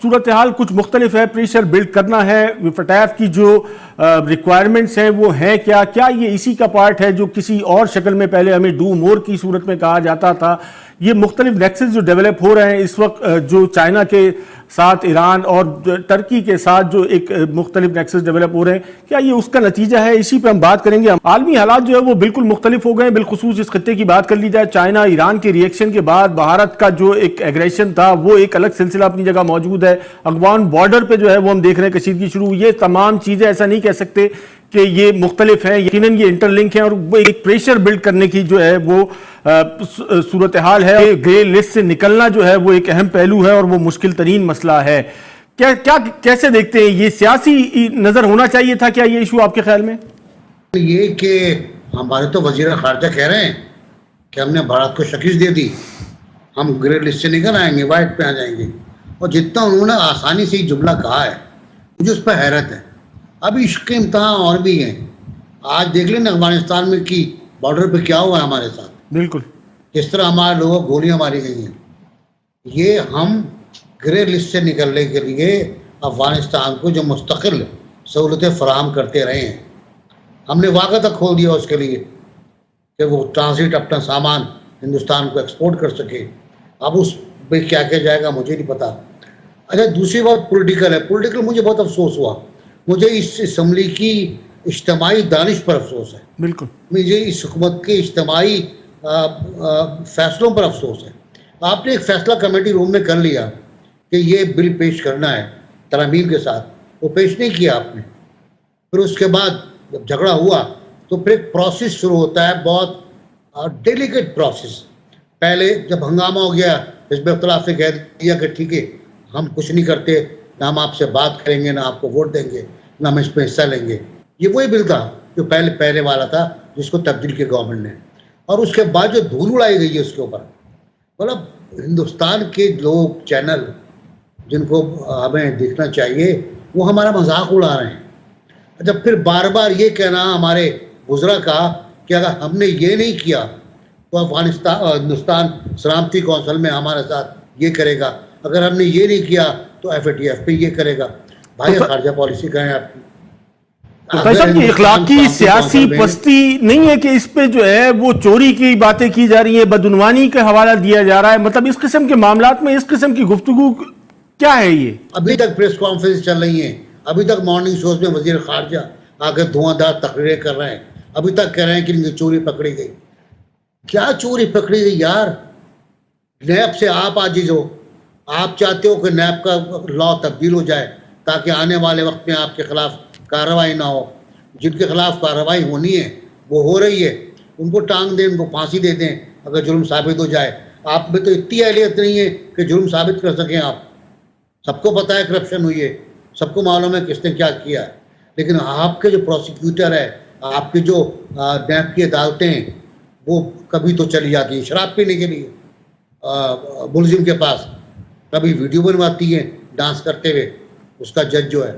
صورتحال کچھ مختلف ہے، پریشر بلڈ کرنا ہے، فٹیف کی جو ریکوائرمنٹس ہیں وہ ہیں کیا یہ اسی کا پارٹ ہے جو کسی اور شکل میں پہلے ہمیں ڈو مور کی صورت میں کہا جاتا تھا؟ یہ مختلف نیکسس جو ڈیولپ ہو رہے ہیں اس وقت، جو چائنا کے ساتھ ایران اور ترکی کے ساتھ جو ایک مختلف نیکسس ڈیولپ ہو رہے ہیں، کیا یہ اس کا نتیجہ ہے؟ اسی پہ ہم بات کریں گے۔ عالمی حالات جو ہے وہ بالکل مختلف ہو گئے ہیں، بالخصوص اس خطے کی بات کر لی جائے، چائنا ایران کے ریئیکشن کے بعد بھارت کا جو ایک ایگریشن تھا وہ ایک الگ سلسلہ اپنی جگہ موجود ہے، افغان بارڈر پہ جو ہے وہ ہم دیکھ رہے ہیں کشیدگی شروع۔ یہ تمام چیزیں ایسا نہیں کہہ سکتے کہ یہ مختلف ہیں، یقیناً یہ انٹر لنک ہیں، اور وہ ایک پریشر بلڈ کرنے کی جو ہے وہ صورتحال ہے۔ گرے لسٹ سے نکلنا جو ہے وہ ایک اہم پہلو ہے اور وہ مشکل ترین مسئلہ ہے۔ کیسے دیکھتے ہیں یہ سیاسی نظر ہونا چاہیے تھا کیا یہ ایشو آپ کے خیال میں؟ یہ کہ ہمارے تو وزیر خارجہ کہہ رہے ہیں کہ ہم نے بھارت کو شکست دے دی، ہم گرے لسٹ سے نکل آئیں گے، وائٹ پہ آ جائیں گے، اور جتنا انہوں نے آسانی سے یہ جملہ کہا ہے مجھے اس پہ حیرت ہے۔ ابھی عشق کے امتحان اور بھی ہیں، آج دیکھ لیں نا افغانستان میں کی بارڈر پہ کیا ہوا ہے ہمارے ساتھ، بالکل کس طرح ہمارے لوگوں کو گولیاں ماری گئی ہیں۔ یہ ہم گرے لسٹ سے نکلنے کے لیے افغانستان کو جو مستقل سہولتیں فراہم کرتے رہے ہیں، ہم نے واقعہ تک کھول دیا اس کے لیے کہ وہ ٹرانزٹ اپنا سامان ہندوستان کو ایکسپورٹ کر سکے۔ اب اس پہ کیا کیا جائے گا مجھے نہیں پتا۔ اچھا، دوسری بات پولیٹیکل ہے۔ پولیٹیکل مجھے بہت افسوس ہوا، مجھے اس اسمبلی کی اجتماعی دانش پر افسوس ہے، بالکل مجھے اس حکومت کے اجتماعی فیصلوں پر افسوس ہے۔ آپ نے ایک فیصلہ کمیٹی روم میں کر لیا کہ یہ بل پیش کرنا ہے ترامیم کے ساتھ، وہ پیش نہیں کیا آپ نے۔ پھر اس کے بعد جب جھگڑا ہوا تو پھر ایک پروسیس شروع ہوتا ہے، بہت ڈیلیکیٹ پروسیس۔ پہلے جب ہنگامہ ہو گیا، حزب اختلاف نے کہہ دیا کہ ٹھیک ہے ہم کچھ نہیں کرتے، نہ ہم آپ سے بات کریں گے، نہ آپ کو ووٹ دیں گے، نہ ہم اس میں حصہ لیں گے۔ یہ وہی بل تھا جو پہلے والا تھا جس کو تبدیل کی گورنمنٹ نے، اور اس کے بعد جو دھول اڑائی گئی ہے اس کے اوپر، مطلب ہندوستان کے لوگ چینل جن کو ہمیں دیکھنا چاہیے وہ ہمارا مذاق اڑا رہے ہیں۔ جب پھر بار بار یہ کہنا ہمارے وزراء کا کہ اگر ہم نے یہ نہیں کیا تو ہندوستان سلامتی کونسل میں ہمارے ساتھ یہ کرے گا، اگر ہم نے یہ نہیں کیا تو FATF پہ یہ کرے گا۔ بھائی خارجہ پالیسی کہیں آپ کی، صاحب یہ اخلاقی سیاسی پستی نہیں ہے کہ اس پہ جو ہے وہ چوری کی باتیں کی جا رہی ہیں، بدعنوانی کا حوالہ دیا جا رہا ہے؟ مطلب اس قسم کے معاملات میں اس قسم کی گفتگو کیا ہے؟ یہ ابھی تک پریس کانفرنس چل رہی ہیں، ابھی تک مارننگ شوز میں وزیر خارجہ آ کے دھواں دھار تقریریں کر رہے ہیں، ابھی تک کہہ رہے ہیں کہ ان کی چوری پکڑی گئی۔ کیا چوری پکڑی گئی یار؟ نیب سے آپ عاجز ہو، آپ چاہتے ہو کہ نیب کا لا تبدیل ہو جائے تاکہ آنے والے وقت میں آپ کے خلاف کارروائی نہ ہو۔ جن کے خلاف کارروائی ہونی ہے وہ ہو رہی ہے، ان کو ٹانگ دیں، ان کو پھانسی دے دیں اگر جرم ثابت ہو جائے۔ آپ میں تو اتنی اہلیت نہیں ہے کہ جرم ثابت کر سکیں آپ۔ سب کو پتہ ہے کرپشن ہوئی ہے، سب کو معلوم ہے کس نے کیا کیا ہے، لیکن آپ کے جو پروسیکیوٹر ہے، آپ کے جو نیب کی عدالتیں ہیں، وہ کبھی تو چلی جاتی ہیں شراب پینے کے لیے ملزم کے پاس، کبھی ویڈیو بنواتی ہیں ڈانس کرتے ہوئے اس کا جج جو ہے،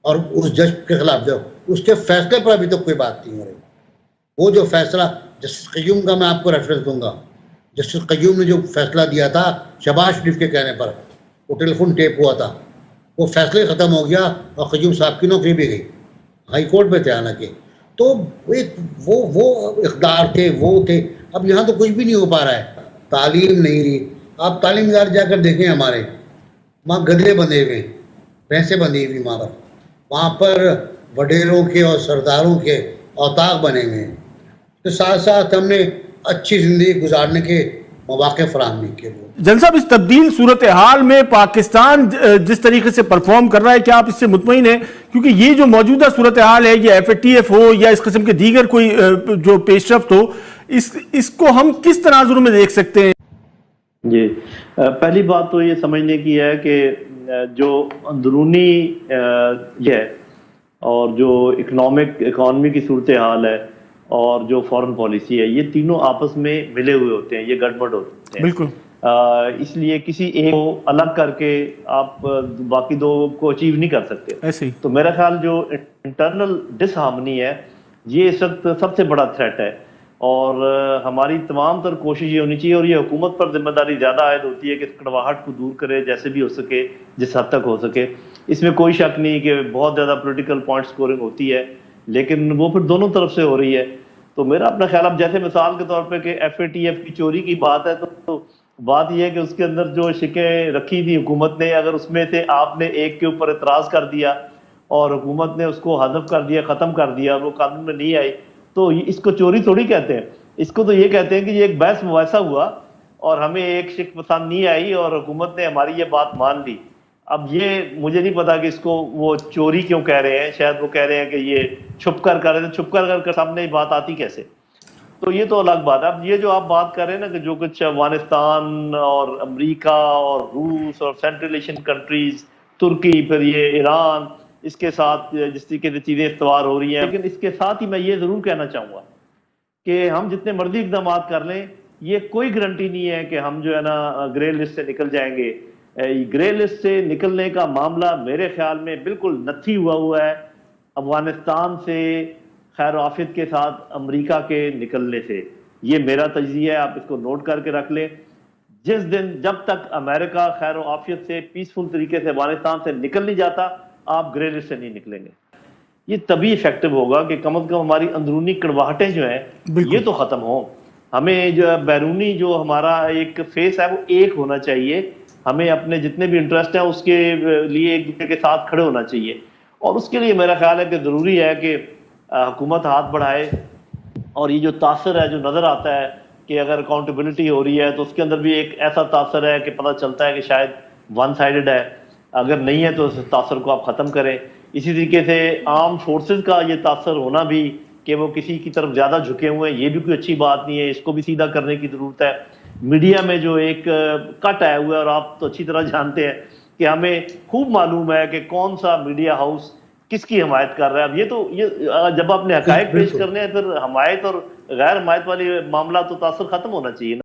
اور اس جج کے خلاف جو اس کے فیصلے پر ابھی تک کوئی بات نہیں ہو رہی۔ وہ جو فیصلہ جسٹس قیوم کا، میں آپ کو ریفرنس دوں گا، جسٹس قیوم نے جو فیصلہ دیا تھا شہباز شریف کے کہنے پر، وہ ٹیلی فون ٹیپ ہوا تھا، وہ فیصلے ختم ہو گیا اور قیوم صاحب کی نوکری بھی گئی، ہائی کورٹ میں تھے حالانکہ۔ تو ایک وہ اقدار تھے، وہ تھے۔ اب یہاں تو کچھ بھی نہیں ہو پا رہا ہے، تعلیم نہیں رہی۔ آپ تعلیم ادارے جا کر دیکھیں، ہمارے وہاں گدھے بندھے ہوئے، بھینسیں بندھی ہوئی وہاں پر وڈیروں کے اور سرداروں کے اوتاق بنے ہوئے ہیں، تو ساتھ ساتھ ہم نے اچھی زندگی گزارنے کے مواقع فراہم نہیں کیے۔ جن صاحب، اس تبدیل صورتحال میں پاکستان جس طریقے سے پرفارم کر رہا ہے، کیا آپ اس سے مطمئن ہیں؟ کیونکہ یہ جو موجودہ صورتحال ہے، یہ FATF ہو یا اس قسم کے دیگر کوئی جو پیش رفت ہو، اس کو ہم کس تناظر میں دیکھ سکتے ہیں؟ جی، پہلی بات تو یہ سمجھنے کی ہے کہ جو اندرونی یہ ہے اور جو اکانومی کی صورتحال ہے اور جو فورن پالیسی ہے، یہ تینوں آپس میں ملے ہوئے ہوتے ہیں، یہ گڑبڑ ہوتے ہیں۔ بالکل، اس لیے کسی ایک کو الگ کر کے آپ باقی دو کو اچیو نہیں کر سکتے۔ ایسے ہی تو میرا خیال جو انٹرنل ڈس ہارمنی ہے، یہ اس وقت سب سے بڑا تھریٹ ہے۔ اور ہماری تمام تر کوشش یہ ہونی چاہیے، اور یہ حکومت پر ذمہ داری زیادہ عائد ہوتی ہے کہ اس کڑواہٹ کو دور کرے جیسے بھی ہو سکے، جس حد تک ہو سکے۔ اس میں کوئی شک نہیں کہ بہت زیادہ پولیٹیکل پوائنٹ سکورنگ ہوتی ہے، لیکن وہ پھر دونوں طرف سے ہو رہی ہے۔ تو میرا اپنا خیال، اب جیسے مثال کے طور پہ کہ ایف اے ٹی ایف کی چوری کی بات ہے، تو بات یہ ہے کہ اس کے اندر جو شکیں رکھی تھی حکومت نے، اگر اس میں سے آپ نے ایک کے اوپر اعتراض کر دیا اور حکومت نے اس کو حذف کر دیا، ختم کر دیا، وہ قانون میں نہیں آئی، تو اس کو چوری تھوڑی کہتے ہیں۔ اس کو تو یہ کہتے ہیں کہ یہ ایک بحث مباحثہ ہوا اور ہمیں ایک شک پسند نہیں آئی اور حکومت نے ہماری یہ بات مان لی۔ اب یہ مجھے نہیں پتا کہ اس کو وہ چوری کیوں کہہ رہے ہیں، شاید وہ کہہ رہے ہیں کہ یہ چھپ کر رہے تھے، چھپ کر سامنے یہ بات آتی کیسے؟ تو یہ تو الگ بات ہے۔ اب یہ جو آپ بات کر رہے ہیں نا کہ جو کچھ افغانستان اور امریکہ اور روس اور سینٹرل ایشین کنٹریز، ترکی، پھر یہ ایران، اس کے ساتھ جس طریقے سے چیزیں استوار ہو رہی ہیں، لیکن اس کے ساتھ ہی میں یہ ضرور کہنا چاہوں گا کہ ہم جتنے مرضی اقدامات کر لیں، یہ کوئی گارنٹی نہیں ہے کہ ہم جو ہے نا گرے لسٹ سے نکل جائیں گے۔ گرے لسٹ سے نکلنے کا معاملہ میرے خیال میں بالکل نتھی ہوا ہے افغانستان سے خیر و عافیت کے ساتھ امریکہ کے نکلنے سے۔ یہ میرا تجزیہ ہے، آپ اس کو نوٹ کر کے رکھ لیں۔ جس دن جب تک امریکہ خیر و عافیت سے پیسفل طریقے سے افغانستان سے نکل نہیں جاتا، آپ گرے لسٹ سے نہیں نکلیں گے۔ یہ تبھی افیکٹو ہوگا کہ کم از کم ہماری اندرونی کڑواہٹیں جو ہیں یہ تو ختم ہوں۔ ہمیں جو بیرونی جو ہمارا ایک فیس ہے وہ ایک ہونا چاہیے، ہمیں اپنے جتنے بھی انٹرسٹ ہیں اس کے لیے ایک دوسرے کے ساتھ کھڑے ہونا چاہیے، اور اس کے لیے میرا خیال ہے کہ ضروری ہے کہ حکومت ہاتھ بڑھائے، اور یہ جو تاثر ہے جو نظر آتا ہے کہ اگر اکاؤنٹیبلٹی ہو رہی ہے تو اس کے اندر بھی ایک ایسا تاثر ہے کہ پتہ چلتا ہے کہ شاید ون سائیڈڈ ہے، اگر نہیں ہے تو اس تاثر کو آپ ختم کریں۔ اسی طریقے سے آرم فورسز کا یہ تاثر ہونا بھی کہ وہ کسی کی طرف زیادہ جھکے ہوئے ہیں، یہ بھی کوئی اچھی بات نہیں ہے، اس کو بھی سیدھا کرنے کی ضرورت ہے۔ میڈیا میں جو ایک کٹ آیا ہوا ہے، اور آپ تو اچھی طرح جانتے ہیں کہ ہمیں خوب معلوم ہے کہ کون سا میڈیا ہاؤس کس کی حمایت کر رہا ہے۔ اب یہ تو جب آپ نے حقائق پیش کرنے ہیں، پھر حمایت اور غیر حمایت والی معاملہ تو تاثر ختم ہونا چاہیے نا۔